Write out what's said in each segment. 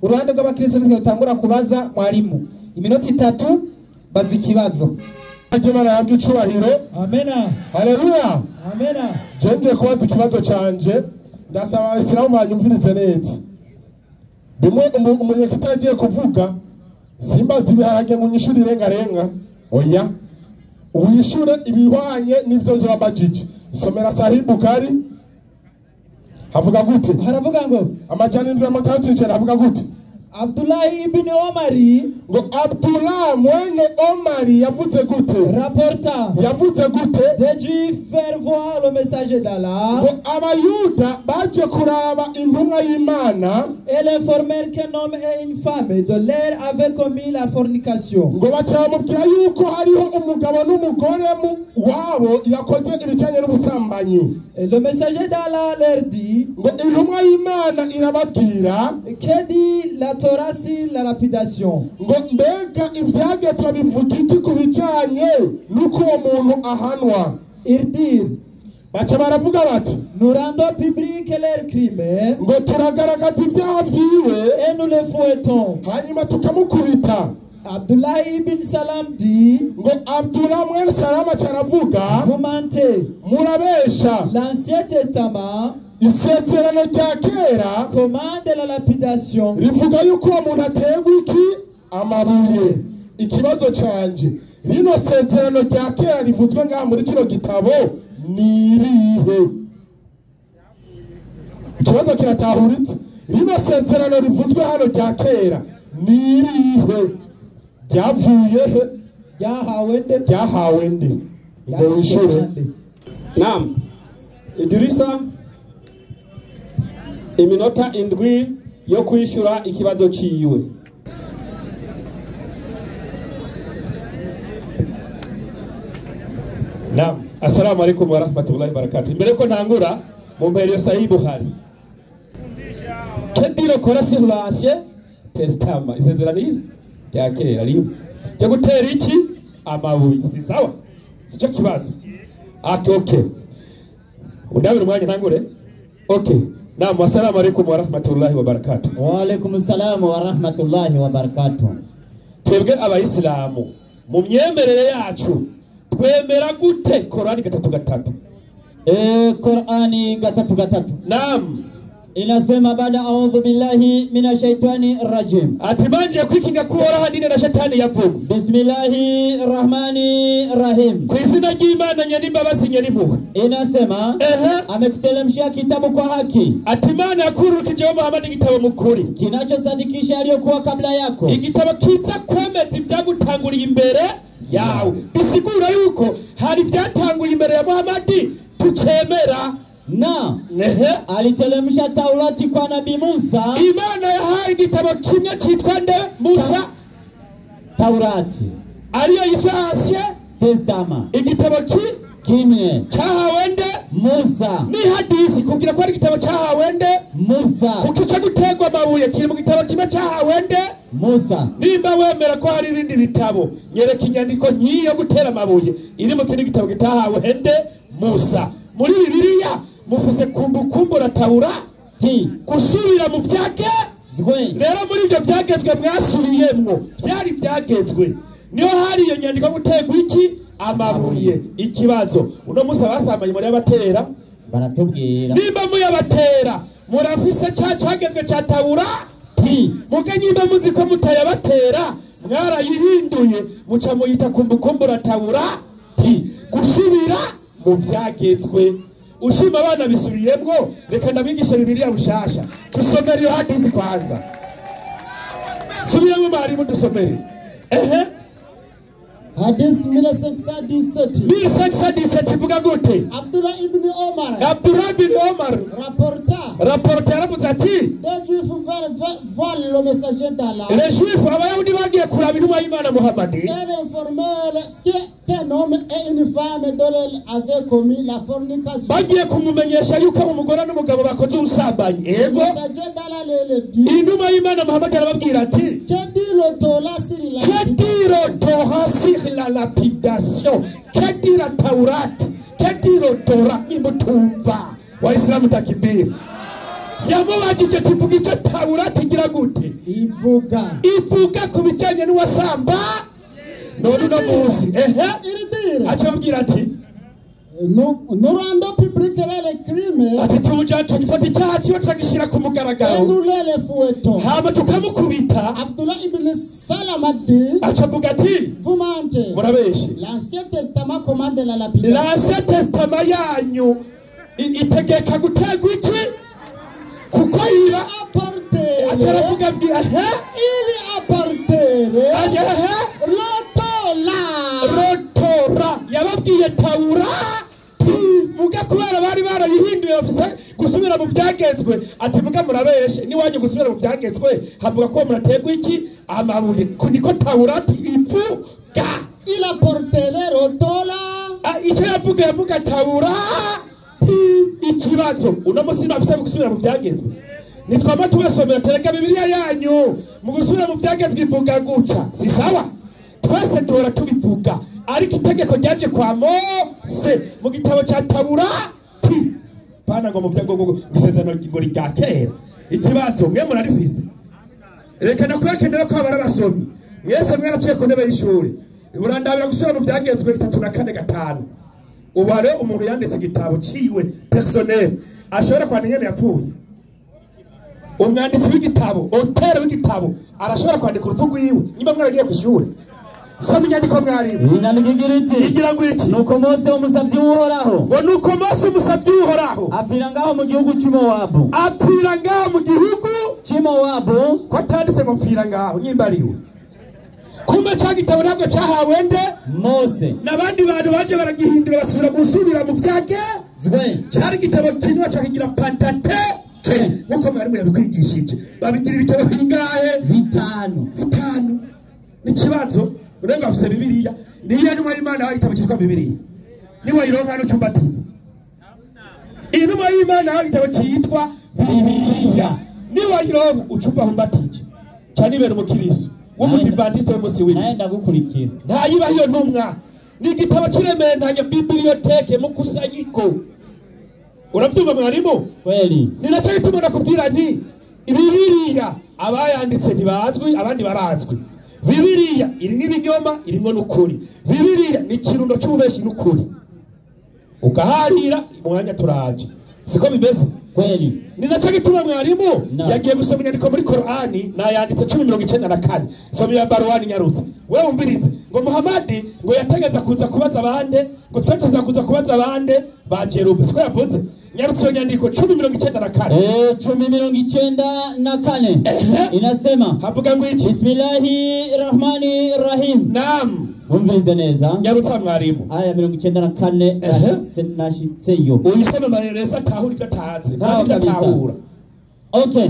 uruhande rw'abakristo nitwe dutangura kubaza mwarimu iminota 3 bazi ikibazo. Imana yabwe icubahiro. Amena. Haleluya. Amena. Jenge kubaza ikibazo canje ndasaba abisiramu banyumvirize neza. Bimwe umuntu kitagiye kuvuga simbazi biharage ngo nyishuri renga oya uyishure ibihwanye n'ivyo nzobambajije. Somera sahibu kari havuga gute? Haravuga ngo amajani ndira mutatu havuga gute? Abdullah ibn Omari ngo Abdullah mwene Omari yavuze gute? Rapporta yavuze gute? de Juif faire voir le messager d'Allah. Ngo abayuda baje kuraba intumwa y'Imana et l'informer qu'un homme et une femme de l'air avaient commis la fornication. Ngo bacamubwira yuko hariho umugabo n'umugore wabo yakoze ibicanye n'ubusambanyi. Et le messager d'Allah leur dit ngo intumwa y'Imana irababwira que dit la Torah sur la lapidation. Ngo mbega ivyagezwe bivuga iki ku bijanye nuko uwo muntu ahanwa? Ils disent baca baravuga bati nous rendons public leur crime ngo turagaragaza ivyaha vyiwe et nous le fouettons. hanyuma tukamukubita. Abdullah ibn Salam dit ngo Abdullah mwene Salama caravuga vous mentez. murabesha. L'Ancien Testament isezerano rya kera commande la lapidation. rivuga yuko uwo muntu ategwa iki amabuye. Ikibazo canje rino sezerano rya kera rivuzwe ngaha muri kino gitabo nirihe? Ikibazo kiratahuritse. Rino sezerano rivuzwe hano rya kera nirihe? Ryavuye he? Ryahawe nde? Ngo wishure. Naam. Idrisa iminota 7 yo kwishura ikibazo ciwe. Naam. Assalamu alaikum wa rahmatullahi wa barakatuh. Mbere ko ntangura mu mpero sahibu hari. Kediro kora sur l'Ancien Testament. Isezerano rya kera riyo. Cyo gutera iki? Amabuye. Si sawa? Sico kibazo. Okay. Undabira umwanya ntangure? Okay. Naam, assalamu alaikum wa rahmatullahi wa barakatuh. Wa alaikum assalam wa rahmatullahi wa barakatuh. Twebwe abayisilamu mu myemerere yacu twemera gute Qur'ani 3:3? Qur'ani 3:3. Naam. Inasema baada a'udhu billahi minash shaitani rajim. Atimaje kwikinga kuora hadine na shetani yavuga. Bismillahir rahmanir rahim. Kwa izina ry'Imana nyambabazi nyaribuka. Inasema amekutelemshia kitabu kwa haki. Atimana yakurukije Muhammad igitabo mukuri. Kinachosadikisha aliyokuwa kabla yako. Igitabo kiza kwemeza ivyagutanguriye imbere yawe. Bisigura yuko hari byatanguye imbere ya Muhammad tucemera. Na alitelemsha Taurati kwa Nabii Musa. Imana yahaye igitabo kimwe cyitwa nde? Musa. Taurati ariyo yiswe Ancien Testament. Igitabo kimwe cyahawe nde? Musa. Ni hadisi kugira ko ari igitabo cyahawe nde? Musa. Ukica gutegwa amabuye kiri mu gitabo kimwe cyahawe nde? Musa. Nimba wemera ko hari ibindi bitabo nyereka inyandiko nyiyo gutera amabuye iri mu kindi gitabo gitahawe nde? Musa. Muri Bibiliya mufise kumbukumbura Taurati kusubira mu vyagezwe. Rero muri ivyo vyagezwe mwasubiyemwo byari vyagezwe niyo hari iyo nyandiko gutegwa iki amabuye. Ikibazo uno Musa basamaye muri abatera baratubwira nimba muri abatera murafise cagezwe ca Taurati muge nyimba muzi ko mutayabatera mwarayihinduye muca muyita kumbukumbura Taurati gusubira mu vyagezwe. Ushima abana bisubiyemwo reka ndabigisha Bibiliya bushasha dusomere iyo hadisi kwanza. Subiyemo bari mu dusomere. Hadisi 1517 ivuga gute? Abdullah ibn Omar rapporta yaravuze ati le messager d'Allah. Les Juifs abayahudi bagiye kuraba intumwa y'Imana Muhammad. Qu'un homme et une femme avaient commis la fornication. Bagiye kumumenyesha yuko umugore n'umugabo bakoze ubusambanyi. Ego intumwa y'Imana Muhammad arababwira ati que dit le Torah sur la lapidation, que dit la Taurati, que dit le Torah. Imutumva Waislamu takibiri. yamubajije tuvuga icyo Taurati igira gute ivuga ku bijyanye n'uwasamba none no munsi acabwira ati nous rendons public les crimes ati tugifata icyaha kiba twagishyira ku mugaragaro nous les fouettons hama tukamukubita Abdullah ibn Salam a dit acavuga ati vous mentez murabeshe l'Ancien Testament commande la lapidation l'Ancien Testament yanyu itegeka gutegwa iki kuko yiba acaravuga il apportere rotora yababwiye Taurati muga kubera bari barayihinduye bafise gusubira mu byagezwe ati muga murabeshe niwanyu gusubira mu byagezwe havuga ko murategwa iki amabuye niko Taurati ivuga il apportere rotola icyo yavuga Taurati ikibazo uno musi nafise gusubira mu byagezwe nitwama tubasomera tereka Bibiliya yanyu mu gusubira mu byagezwe ivuga gutya si sawa twese duhora tubivuga ariko itegeko ryaje kwa Mose mu gitabo cya Taurati pana ngo mu byago gusezerano ngo rya kera ikibazo mwe murarifise reka nakwekenera ko abarabasomyi mwese mwaraciye ku ntebe y'ishuri urandabira gusubira mu byagezwe 3 na 4 5 ubare umuntu yanditse igitabo ciwe personnel ashobora kwandika ingene yapfuye umwanditsi w'igitabo auteur w'igitabo arashobora kwandika urupfu rwiwe niba mwaragiye ku ishuri soma inyandiko mwarimu inyandiko igira ngo iki nuko Mose umusavyi w'Uhoraho ngo nuko Mose umusavyi w'Uhoraho apfira ngaho mu gihugu cy'Imowabu ko atanditse ngo mpfira ngaho nyimbariwe kumbe cya gitabo ntabwo cyahawe nde Mose n'abandi bantu baje baragihindura basubira gusubira mu byagezwe cyari igitabo kinwa cyakigira Pentateuque nkuko mwarimu yabikwigishije babigira ibitabo bingahe bitanu n'ikibazo urenga afise Bibiliya niyo nyuma y'Imana hari igitabo cyitwa Bibiliya niwe ironka no cyumbatiza inuma y'Imana hari igitabo cyitwa Bibiliya niwe ironka ucupa humbatije cyane ibere umukirizo w'umudivantiste w'umusi w'ini naenda gukurikira ntayiba iyo ntumwa ni igitabo kiremeye ntanya biblioteke mu kusanyiko urabyumva mwarimu kweli ni nacyo gituma nakubwira nti Bibiliya abayanditse ntibazwi abandi barazwi Bibiliya irimo ibinyoma irimo n'ukuri Bibiliya ni ikirundo cy'ububeshi n'ukuri ugaharira umwanya turaje siko bimeze kweli ni nacyo gituma mwarimu yagiye gusoma inyandiko muri Korani nayanditse 1094 soma ya Barwani nyarutse wewe umbirize ngo Muhamadi ngo yategeza kuza kubaza abande ngo twateza kuza kubaza abande ba Jerubu siko yavuze nyarutse iyo nyandiko 1094 1094 inasema havuga ngo iki Bismillahirrahmanirrahim naam umvirize neza nyarutse mwarimu aya 94 nashitseyo uyiseme mareresa atahura ibyo atazi nta ibyo atahura okay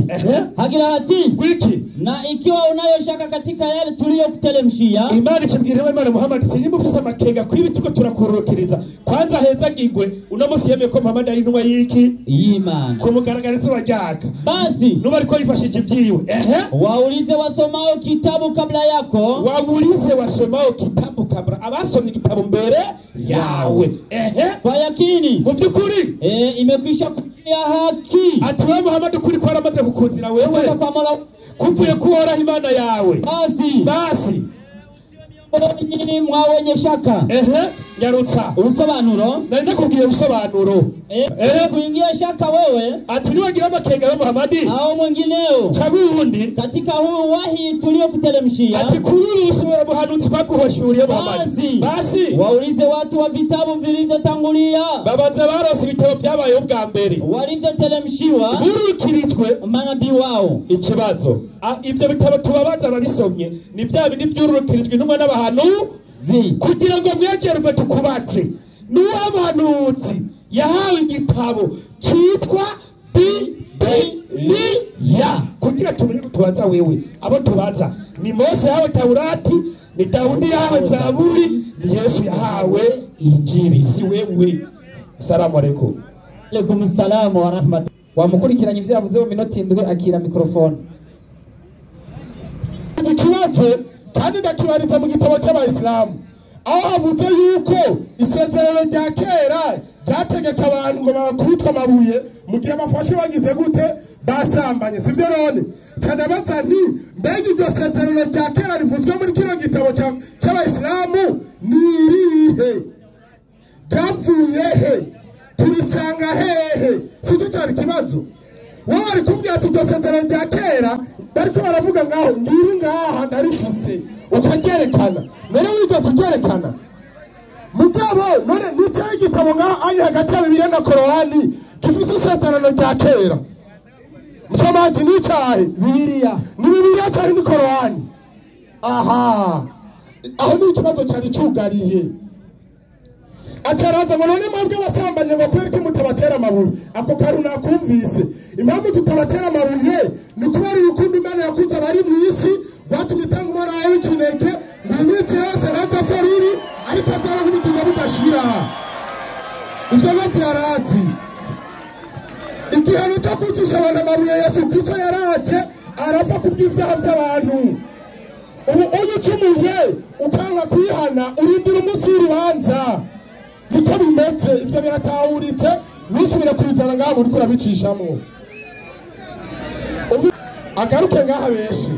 hagira hati gwiki na ikiwa unayoshaka katika yale tuliyokuteremshia Imana ikibwira Imana Muhammad ati ufise amakenga kwibi tuko turakurukiriza kwanza heza gigwe unamusi yemeye ko Muhammad ari ntumwa y'iki y'Imana ko mugaragariza wajyaka basi nuba ariko yifashije ibyiwe waulize wasomao kitabu kabla yako waulize wasomao kitabu kabla abasomye igitabo mbere yawe kwa yakini mu byukuri imekwisha kuja haki ati wa Muhammad kuri ko aramaze kukuzira wewe kuvuye kuora Imana yawe basi mwawenye shaka nyarutsa ubusobanuro nari nakubwiye ubusobanuro kuingia shaka wewe ati niwagira amakenga yo Muhammad au mwingineo chagundi katika huu wahi tuliokuteremshia ati kuruhusu buhanuzi twakuhoshuriye Muhammad basi waulize watu wa vitabu vilivyotangulia babanza barose ibitabo byabaye ubwa mbere walivyoteremshiwa burukirijwe manabii wao ikibazo ibyo bitabo tubabanza babisomye ni bya bindi byurukirijwe intumwa n'abahanuzi kugira ngo mwegerwe tukubatse n'uwabahanuzi yahawe igitabo cyitwa Bibiliya kugira tumenye tubaza wewe abo tubaza ni Mose yahawe Taurati ni Daudi yahawe Zaburi ni Yesu yahawe Injili si wewe salamu alaykum alaykum assalam wa rahmatullahi wamukurikiranye ivyo yavuze mu minota 7 akira mikrofone ikibazo kandi ndakibariza mu gitabo cy'abayisilamu aho havuze yuko isezerano rya kera ryategeka abantu ngo babakubitwe amabuye mu gihe bafashe bagize gute basambanye sivyo none cyane baza nti mbega iryo sezerano rya kera rivuzwe muri kino gitabo cy'abayisilamu nirihe ryavuye he turisanga hehe sicyo cyari kibazo wowe ari kumbwira ati iryo sezerano rya kera bariko baravuga ngaho ngiri ngaha ndarifise ukagerekana none wigeze ugerekana mugabo none nicyaye igitabo ngaho ari hagati ya Bibiliya na Korani gifise isezerano rya kera msomaji nicyaye Bibiliya ni Bibiliya cyane ni Korani aha aho ni ikibazo cyari cyugariye acaraza ngo none mwebwe basambanye ngo kubera ko mutabatera amabuye ako karu nakumvise impamvu tutabatera amabuye ni kubera urukundo Imana yakunze abari mu isi rwatumye itanga umwana wawe w'ikinege ngo iminsi yose naza foriri ariko azaba nk'ubugingo budashira ivyo bavyarazi igihano cyo kwicisha abantu amabuye Yesu Kristo yaraje arafa kubw'ivyaha by'abantu ubu uyu cumuye ukanga kwihana urindira umunsi w'urubanza niko bimeze ivyo biratahuritse nusubire kubizana ngaho muri kurabicishamo agaruke ngaha benshi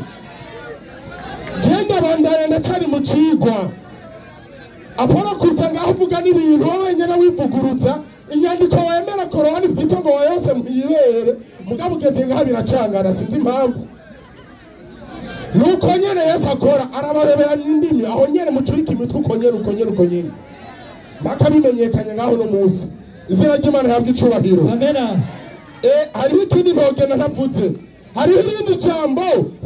genda bandana ndacari mu cigwa apora kuza ngaho uvuga n'ibintu wowe wenyene wivugurutsa inyandiko wemera Korani vyito ngo yose mwibere mugabo ugeze ngaho biracangana sinzi impamvu nuko nyene Yesu akora arababebera n'indimi aho nyene mucurika imitwe uko nyene maka bimenyekanye ngaho no muzi izina ry'Imana yabwe icubahiro amena hariho ikindi ntogena ntavuze hariho irindi jambo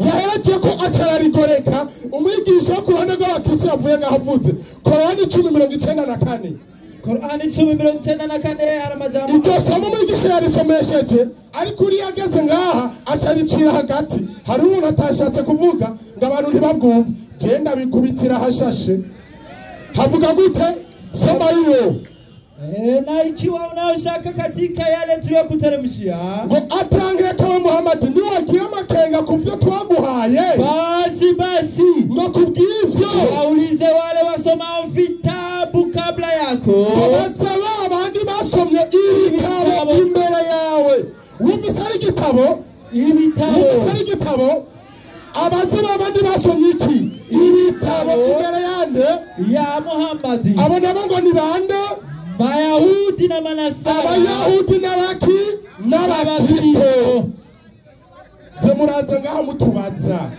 yahereje ko acararigoreka umwigisha wo ku ruhande rw'abakristo yavuye ngaho avuze Korani 10:94 Korani 10:94 aramajambo iryo somo umwigisha yarisomesheje ariko uri yageze ngaha acaricira hagati hari umuntu atashatse kuvuga ngo abantu ntibabwumve genda bikubitira hashashe havuga gute soma hiyo na ikiwa unaoshaka katika yale tuliyokuteremshia ngo atangira kwa Muhammad ni wagira makenga kuvyo twaguhaye basi ngo kubwivyo waulize wale wasomao vitabu kabla yako baza abandi basomye ibitabo imbere yawe wumvise ari igitabo abazi babandi basomye iki ibitabo imbere yande ya Muhammad abo nabo ngo ni bande Bayahudi na Manasara Abayahudi n'abaki n'abakristo ze muraza ngaho mutubaza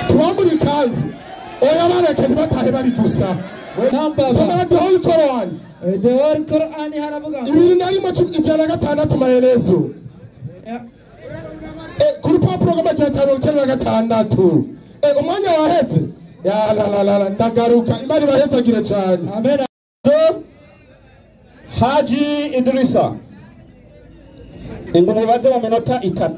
tubamuri kanzu oya bareke ntibatahe bari gusa soma the whole Quran the whole Quran haravuga 2:106 maelezo kuri papuro g'amajana 596 umwanya waheze ya la ndagaruka Imana ibahezagire cyane amen Haji Idrisa ingumubaze mu minota 3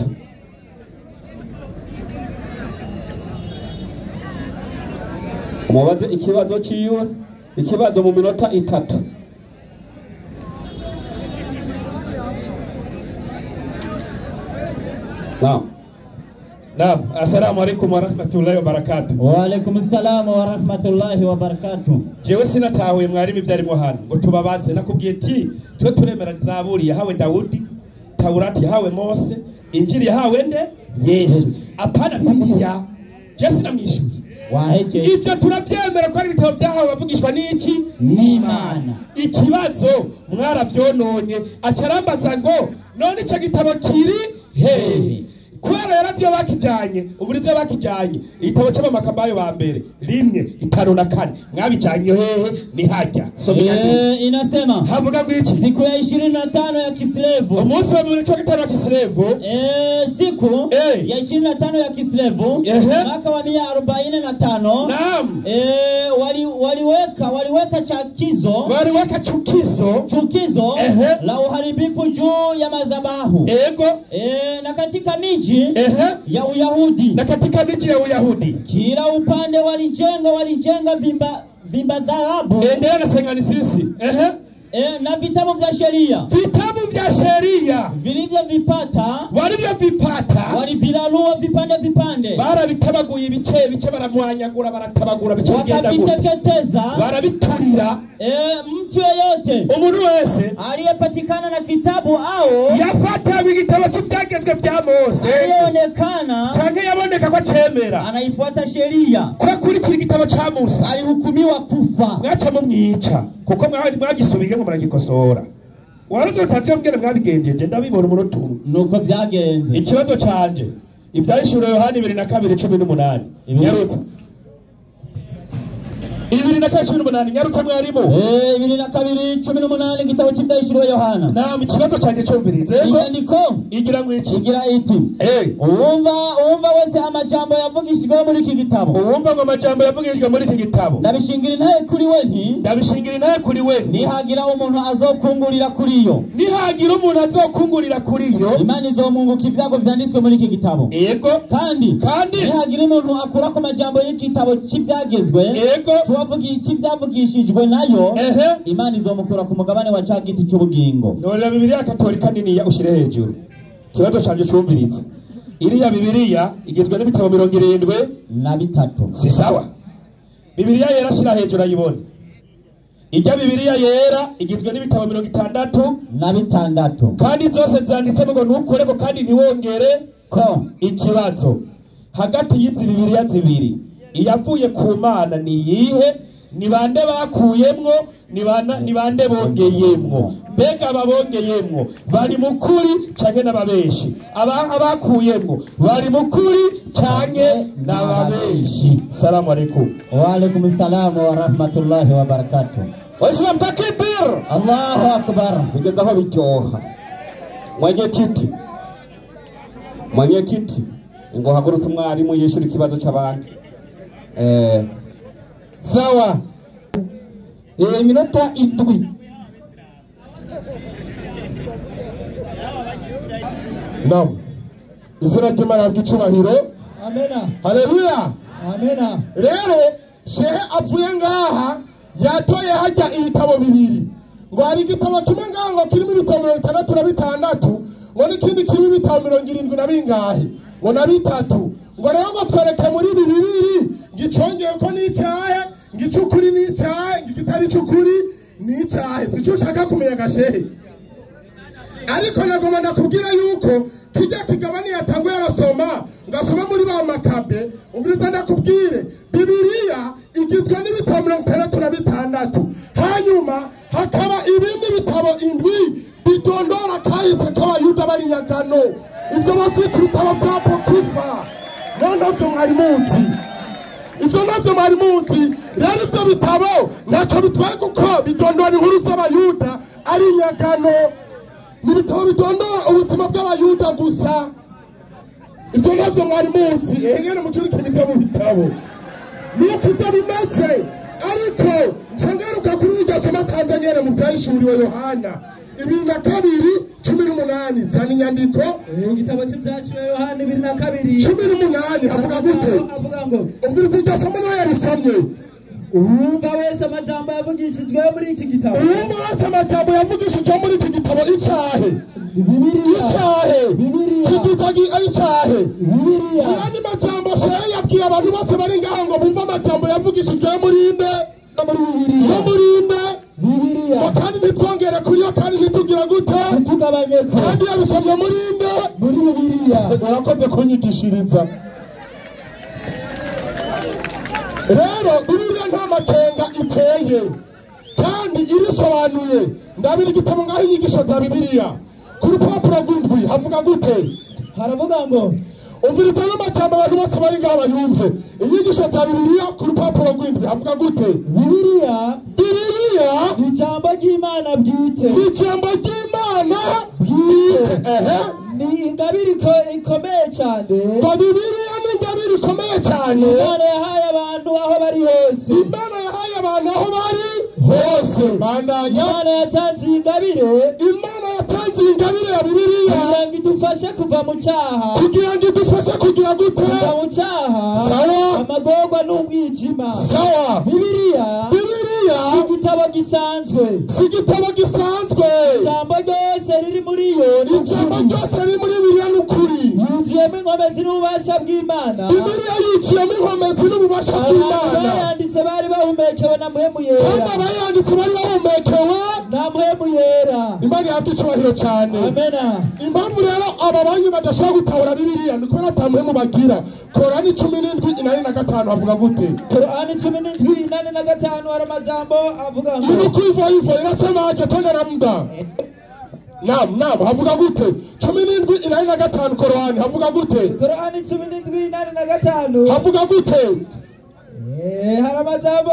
umubaze ikibazo ciwe ikibazo mu minota 3 Naam, assalamu alaikum wa rahmatullahi wa barakatuh. Wa alaikum assalam wa rahmatullahi wa barakatuh. Jewe sinatahuye mwarimu ivyarimo hano ngo tubabaze nakubwiye ati twe turemera Zaburi yahawe Dawudi, Taurati yahawe Mose, Injili yahawe nde Yesu. Apana Bibiliya. Je sinamwishuye. Waheje. Ivyo turavyemera ko ari ibitabo byahawe bavugishwa n'iki? N'Imana. Ikibazo mwaravyononye acarambaza ngo none ico gitabo kiri he? Kwera yaravyo bakijanye uburizo bakijanye igitabo cy'amakabayo ba mbere 1:5 mwabijanye hehe ni hajya inasema havuga gwiki siku ya 25 ya Kislevu umunsi wa 25 ya Kislevu siku ya 25 ya Kislevu mwaka wa 145 naam waliweka chukizo la uharibifu juu ya madhabahu na katika miji ya Uyahudi na katika miji ya Uyahudi kila upande walijenga vimba dhahabu endelea na sengani sisi na vitabu vya vya sheria vilivyovipata walivyovipata walivilalua vipande vipande, barabitabaguye ibice bice, baramwanyagura, baratabagura, bice bigenda gute, wakaviteketeza, barabiturira. Mtu yeyote, umuntu wese aliyepatikana na kitabu au yafata igitabo cy'ibyagezwe bya Mose, aliyeonekana canke yaboneka ko cemera, anaifuata sheria, kwa kurikira igitabo cya Musa, alihukumiwa kufa. mwaca mumwica kuko mwagisubiyemo muragikosora. Warazo utaziyo mbwene mwabigenjeje, ndabibona umunota umwe. Nuko vyagenze. Ikibazo canje ibyahishuriwe Yohana 2:18 nyarutse 2:18 nyarutse mwarimu 2:18 igitabo cy'ibyahishuriwe Yohana. Naam, ikibazo canje cyumvirize inyandiko igira ngwiki igira iti uwumva wese amajambo yavugishijwe muri iki gitabo, uwumva ngo amajambo yavugishijwe muri iki gitabo, ndabishingira intahe kuri we nti nihagira umuntu azokungurira kuri yo, Imana izomwunguka ibyago vyanditswe muri iki gitabo. Yego. kandi nihagira umuntu akura ku majambo y'igitabo cy'ibyagezwe, yego, ibyavugishijwe nayo, Imana izomukura ku mugabane wa ca giti cy'ubugingo. None Bibiliya Katolika nini ya ushire hejuru. Kibazo canje cyumviritse. Iriya Bibiliya igizwe n'ibitabo 73. Si sawa? Bibiliya yera shira hejuru ayibone. Ijya Bibiliya yera igizwe n'ibitabo 66. Kandi zose zanditse ngo ntukore ko kandi ntiwongere ko. Ikibazo hagati y'izi Bibiliya zibiri, iyavuye ku Mana ni yihe? Ni bande bakuyemwo? Ni bande bongeyemwo? Mbega ababongeyemwo bari mukuri canke n'ababeshi? Abakuyemwo bari mukuri canke n'ababeshi? Salamu alaikum. Wa alaikum salam wa rahmatullahi wa barakatuh. Waislamu takbir. Allahu akbar. Bigeza aho biryoha. Mwenyekiti ngo hagurutse umwarimu yishura ikibazo cy'abandi. Sawa. Minota 7. Naam. Izina ry'Imana ry'icubahiro. Amena. Haleluya. Amena. Rero shehe avuye ngaha yatoye hajya ibitabo bibiri. Ngo hari igitabo kimwe ngaha ngo kirimo ibitabo 66 ngo n'ikindi kirimo ibitabo 70 na bingahe ngo na bitatu. Ngo rero ngo twereke muri bibiri ngicongeye ko n'icyahe ngicukuri n'icyahe ngikitari cukuri n'icyahe sico ushaka kumenya gashehe. Ariko nagoma ndakubwira yuko kijya kigabani yatanguye arasoma ngasoma muri ba Makabe, umviriza ndakubwire Bibiliya igizwe n'ibitabo 66, hanyuma hakaba ibindi bitabo 7 bitondora kahise k'abayuda bari nyagano. Ivyo bavyita ibitabo vya Apokrifa. Navyo mwari munsi. Rero ivyo bitabo naco bitwaye kuko bitondora inkuru z'abayuda ari nyagano. Nibitabo bitondora ubuzima bw'abayuda gusa. Ivyo navyo mwari munsi. Ngene mucurike ibitabo mu bitabo. Nuko ivyo bimeze. Ariko nshangaruka kuri iryo somo Tanzania mu vyahishuriwe Yohana 2:18 zana inyandiko. Igitabo cy'ibyahishuriwe Yohana 2:18 avuga gute? Avuga ngo umviriza iryo somo niwe yarisomye. Uwumva wese amajambo yavugishijwe muri iki gitabo. Uwumva wese amajambo yavugishijwe muri iki gitabo icahe? Bibiliya. Kidutagi icahe? Bibiliya. Yani majambo shehe yabwiye abantu bose bari ngaho ngo bumva amajambo yavugishijwe muri inde? Muri Bibiliya. Kandi nitwongere kuri yo kandi nitugira gute? Tugabanyeko. Kandi yabisomye muri inde? Muri Bibiliya. Urakoze kunyigishiriza. Rero Bibiliya nta makenga iteye kandi irisobanuye. Ndabira igitabo ngaho inyigisho za Bibiliya ku rupapuro rw'indwi havuga gute? Haravuga ngo umviriza n'amajambo abantu bose bari ngaho bayumve. Inyigisho za Bibiliya ku rupapuro rw'indwi havuga gute? Bibiliya ni ijambo ry'Imana bwite. Ni ijambo ry'Imana bwite. Ni ingabire ikomeye cyane. Bibiliya ni ingabire ikomeye cyane. Imana yahaye abantu aho bari hose. Imana yahaye abantu aho bari hose. Imana yatanze ingabire. Imana yatanze ingabire ya Bibiliya kugira ngo idufashe kuva mu cyaha. Kugira ngo idufashe kugira gute? Kuva mu cyaha. Sawa. Amagorwa n'umwijima. Sawa. Bibiliya si igitabo gisanzwe. Si igitabo gisanzwe. Ijambo ryose riri muri ijambo ryose riri muri Bibiliya n'ukuri yuzuyemo inkomezi n'ububasha bw'Imana Bibiliya yuzuyemo inkomezi n'ububasha bw'Imana abayanditse bari bahumekewe na mpwemu yera kandi abayanditse bari bahumekewe na mpwemu yera Imana yahabwa icyubahiro cyane amena impamvu rero aba banyu badashobora gutahura Bibiliya ni kubera ata mpwemu bagira Korani 17:45 havuga gute Korani 17:45 hari amajambo avuga ngo Mimi kuiva inasema aje tena na muda Naam havuga gute 17:45 Korani havuga gute Korani 17:45 havuga gute hari amajambo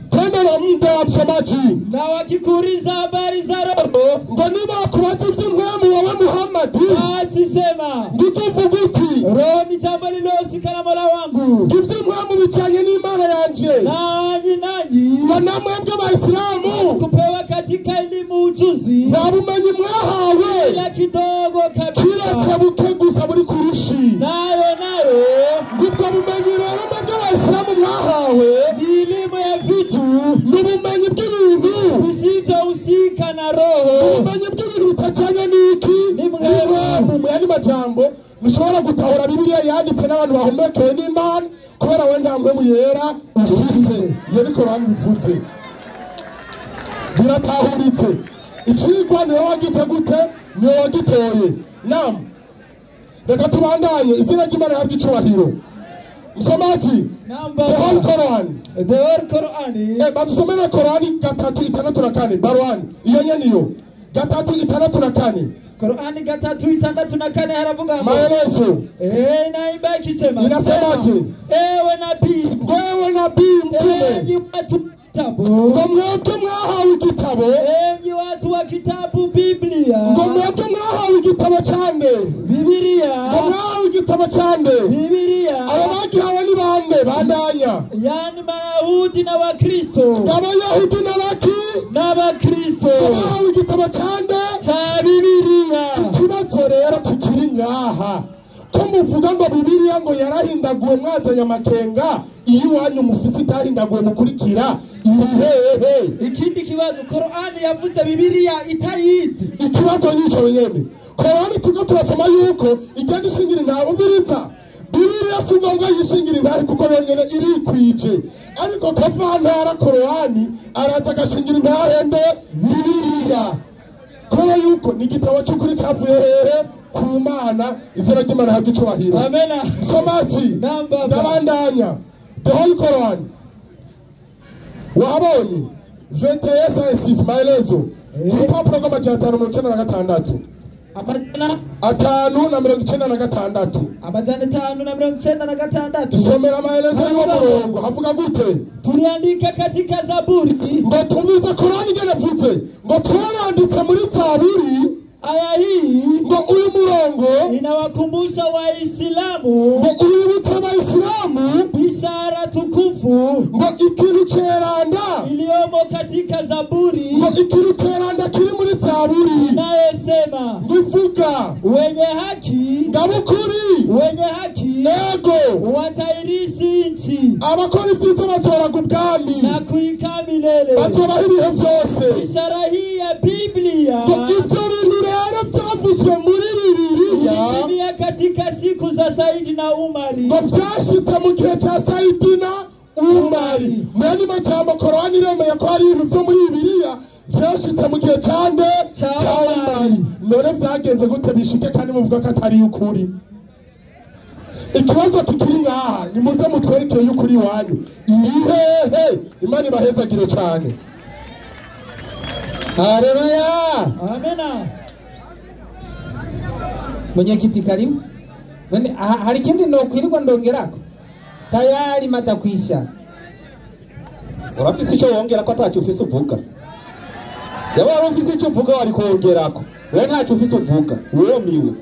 tena na muda msomaji na wakikuriza habari za roho ngo niba kubaza iby'umwami wawe Muhammad basi sema ngituvuga uti roho ni jambo lililoshika na Mola wangu iby'umwami bijanye n'Imana yanje nanyi banamwebwe Abayisilamu kupewa katika elimu ujuzi nta bumenyi mwahawe ila kidogo kabisa kiretse buke gusa buri kurushi nayo ubwo bumenyi rero mwebwe Abayisilamu mwahawe ni elimu ya vitu n'ubumenyi bw'ibintu visivyohusika na roho ubumenyi bw'ibintu bitajanye n'iki n'imwemu mu yandi majambo mushobora gutahura Bibiliya yanditse n'abantu bahumekewe n'Imana kubera we nta mpwemu yera ufise iyo ni Korani bivuze biratahuritse icigwa niwe wagize gute niwe wagitoye nam reka tubandanye izina ry'Imana yahabwa icubahiro msomaji the whole Quran badusomere Korani 3:6 barwani iyo nyeniyo 3:6 Korani 3:6 haravuga maelezo naimba ikisema inasemaje ewe nabii mtume ngo mwebwe mwahawe igitabo enyi watu wa kitabu Biblia ngo mwebwe mwahawe igitabo cyane Bibiliya ngo mwahawe igitabo cyane Bibiliya abo bagihawe ni bande bandanya yani Mayahudi na Wakristo Abayahudi n'Abakristo bahawe igitabo cyane cha Bibiliya ikibazo rero tukiri ngaha ko muvuga ngo Bibiliya ngo yarahindaguwe mwazanye amakenga iyo iwanyu mufise itahindaguwe mukurikira irihehe ikindi kibazo Korani yavuze Bibiliya itayizi ikibazo nico yeme Korani tuko turasoma yuko igenda ishingira ntawe umviriza Bibiliya si ngombwa yishingira intahe kuko yonyene irikwije ariko kavantara Korani araza agashingira intahe mbe Bibiliya kubera yuko ni igitabo cy'ukuri cyavuye hehe ku Mana izina ry'Imana habwa icubahiro amena somaji ndabandanya the whole Quran wahabonye 21 maelezo urupapuro rw'amajana 596 amajana 596 amajana 596 somera maelezo y'umurongo havuga gute tuliandika katika Zaburi ngo tumiza Korani ngene vuze ngo twaranditse muri Zaburi aya hii ngo uyu murongo inawakumbusha Waislamu ngo uyibutsa Abayisilamu bishara tukufu ngo ikintu ceranda iliyomo katika Zaburi ngo ikintu ceranda kiri muri Zaburi inayosema ngivuga wenye haki ngabukuri wenye haki ego watairisi nchi abakora ivyiza bazoraga ubwami na kuikaa milele bazobaho ibihe vyose ishara hii ya Biblia ngo ivyo bintu rero vyavuzwe muri Bibiliya katika siku za Saidi na Umari ngo vyashitse mu gihe ca Saidi na Umari mwene majambo Korani iremeye ko hari ibintu vyo muri Bibiliya vyashitse mu gihe cande ca Umari none vyagenze gute bishike kandi muvuga ko atari ukuri ikibazo kikiri ngaha ni muze mutwerekeye y'ukuri wanyu irihehe Imana ibahezagire cyane haleluya amena Mwenyekiti karibu hari kindi no kwirirwa ndongerako tayari mata kwisha urafise icyo wongera ko atacyo ufise uvuga yaba ufise icyo uvuga wari kongerako wewe ntacyo ufise uvuga wewe miwe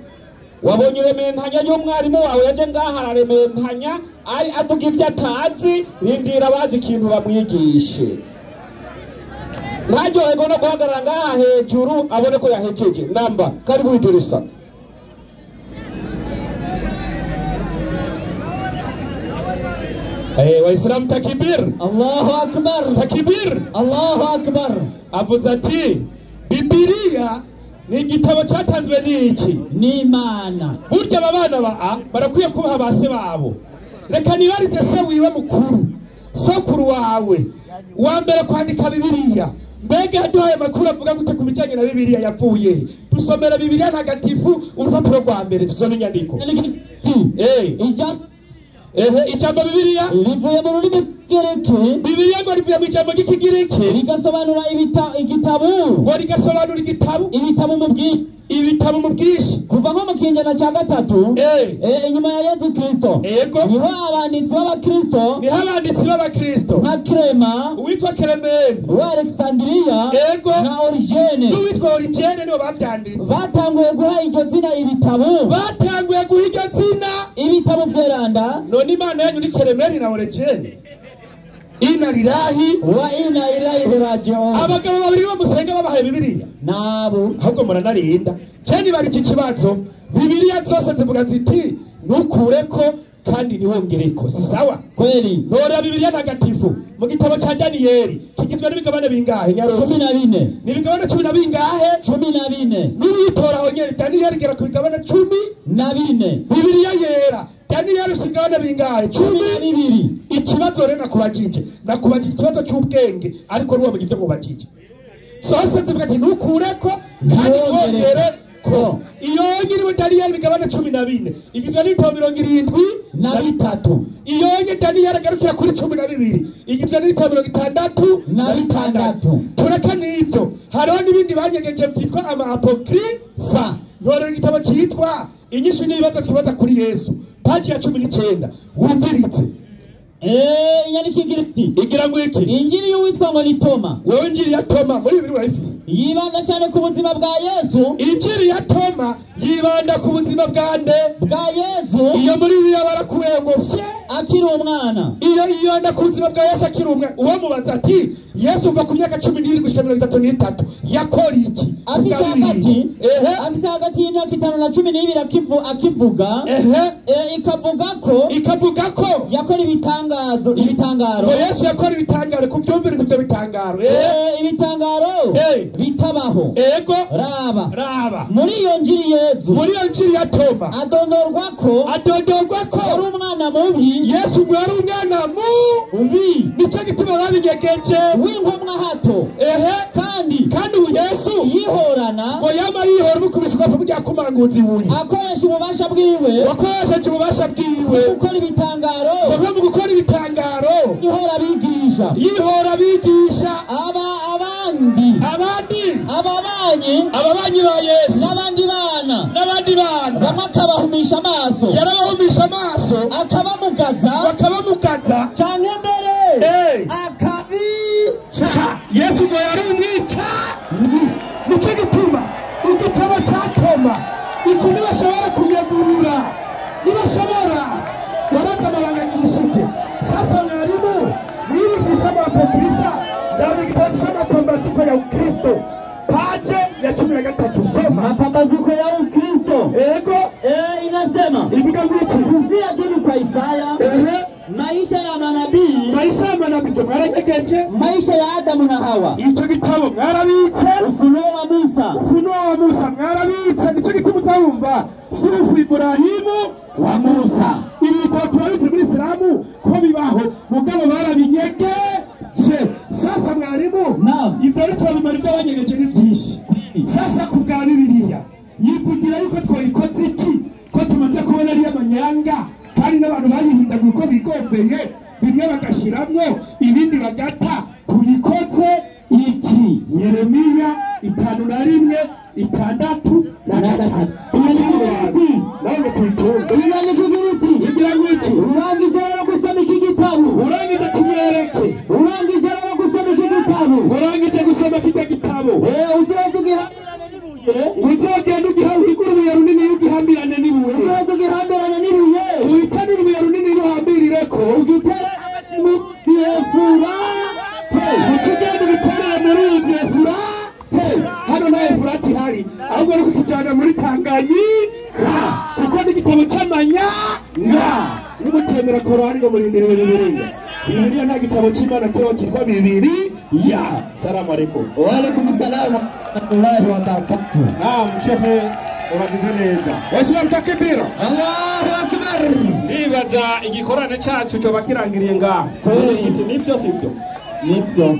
wabonye rementanya y'umwarimu wawe yaje ngaha ararementanya ari avuga ibyo atazi rindira bazi ikintu bamwigishe ntajyohego no guhagarara ngaha hejuru abone ko yahejeje namba karibu Idirisa Waislamu takbir Allahu akbar takbir Allahu akbar avuze ati Bibiliya ni igitabo cyatanzwe n'iki n'Imana. burya aba bana barakwiye kubaha ba se babo. Reka nibarize se wiwe mukuru, sokuru wawe wa mbere kwandika Bibiliya, mbega yaduhaye amakuru avuga gute ku bijyanye na Bibiliya yapfuye? Dusomera Bibiliya ntagatifu urupapuro rwa mbere dusome inyandiko. Ijambo Bibiliya rivuye mu rurimi rw'Ikigereki. Bibiliya ngo rivuye mu ijambo ry'Ikigereki rigasobanura igitabo. ngo rigasobanura igitabo. Ibitabo mu bwinshi kuva nko mu kinyejana cya gatatu inyuma ya Yesu Kristo. Niho abanditsi b'Abakristo nka Krema, uwitwa Clement wa Alexandria na Origene n'uwitwa Origene nibo babyanditse. batanguye guha iryo zina ibitabo vyeranda. None Imana yanyu ni Clement na Origene. Ina lillahi wa inna ilaihi raji'un. Abagabo babiri bo musenga babahaye Bibiliya nabo ahubwo muranarinda. Cyane bari iki kibazo, Bibiliya zose zivuga ziti ntukureko kandi niwongereko. Si sawa kweli? Nora Bibiliya ntagatifu mu gitabo cya Daniyeli kigizwe n'ibigabane bingahe? 14. Ni ibigabane 10 bingahe? 14. N'uwitora onyene Daniyeli gera ku bigabane 14. Bibiliya yera Daniyeli sigabane bingahe? 12. Ikibazo rero nakubajije ikibazo cy'ubwenge, ariko ruwa mu givyo mubajije zose zivuga ati ntukureko kandi wongereko. Iyo nyiri Daniyeli bigabane 14 igizwe n'ibitabo 73. Iyo nyiri Daniyeli agarukira kuri 12 igizwe n'ibitabo 66. Tureka n'ibyo, hariho n'ibindi banyegeje byitwa ama-apokrifa. None igitabo cyitwa inyishu n'ibibazo twibaza kuri Yesu, paji ya 19 wumviritse. Inyandiko igira ngo iki? Injili y'uwitwa ngo ni Toma. Wewe injili ya Toma muri Bibiliya urayifise? Yibanda cyane ku buzima bwa Yesu. Injili ya Toma yibanda ku buzima bwa Yesu. Iyo muri Bibiliya barakuye ngo fye akiri umwana. Iyo yibanda ku buzima bwa Yesu akiri umwana. Uwo mubaza ati Yesu uva ku myaka 12 gushika 33 yakora iki? Afite hagati y'imyaka 5 na 12 akivuga. Ikavuga ko yakora ibitangaro. Yesu yakora ibitangaro, kubyumviriza ibyo bitangaro. Ibitangaro bitabaho. Raba. Muri iyo njiri Yesu, muri iyo njiri ya Toma adondorwa ko ari umwana mubi. Yesu ngo ari umwana mubi, nicyo gituma babinyegeje w'inkomwa hato. Kandi Yesu yihorana ngo yama yihora mukubise kwa bya kumanguzi buye, akoresha ububasha bwiwe gukora ibitangaro. Mu gukora ibitangaro yihora bigisha ababanyi ba Yesu n'abandi bana bamakabahumisha amaso, yarabahumisha amaso akabamugaza cyane mbere akabica. Yesu ngo yari umwicanyi. Nicyo gituma igitabo cya Toma ikunda bashobora kunyagurura, nibashobora wabaza amabanganyishije. Sasa mwarimu mwiri kitabo apokrifa ndawe igitabo cy'amapambazuko ya Kristo, paje ya 13 soma mapambazuko ya Kristo. Inasema ivuga ngiki? kufia dini kwa Isaya, maisha ya manabii mwaranyegeje, maisha ya Adamu na Hawa. Icyo gitabo mwarabitse. Ufunuo wa Musa mwarabitse. Nicyo gitabo cyumva sufu Ibrahimu wa Musa. Ibi bitabo turabitse muri Islamu ko bibaho, mugabo barabinyegeje. Sasa mwarimu, ibyo ari twabimara ibyo banyegeje ni byinshi. Sasa ku bwa Bibiliya yivugira yuko twayikoze iki, ko tumaze kubona ari amanyanga kandi n'abantu bayihindaguye uko bigombeye, bimwe bagashiramwo ibindi bagata. Kuyikoze iki? Yeremiya 5:1, 6:3 na 5. Nawe kuyitonda igira ngo iki? urangije rero gusoma iki gitabo. Urangije kumwereke. Urangije rero gusoma iki gitabo. Urangije gusoma iki gitabo. Uzogenda ugihahigura ubuye runini ugihambirane n'ibuye. Uhitane urubuye runini ruhambirireko. Ugitera mu Efura. Ukigenda ubiterere muri Efura. Hano nta Efurati hari, ahubwo ari kukijyana muri Tanganyika, kuko n'igitabo cy'amanyanga. Nimutemera Korani ngo murindire Bibiliya. Bibiliya nta gitabo cy'Imana kibaho cyitwa Bibiliya. Salamu alaikum. Wa alaikum salam. warahmatullahi wabarakatuh. Naam, shehe uragize neza. Waislamu takbira. Allahu akbar. Nibaza igikorane cyacu cyo bakirangiriye ngaho. Nibyo sibyo. Nibyo.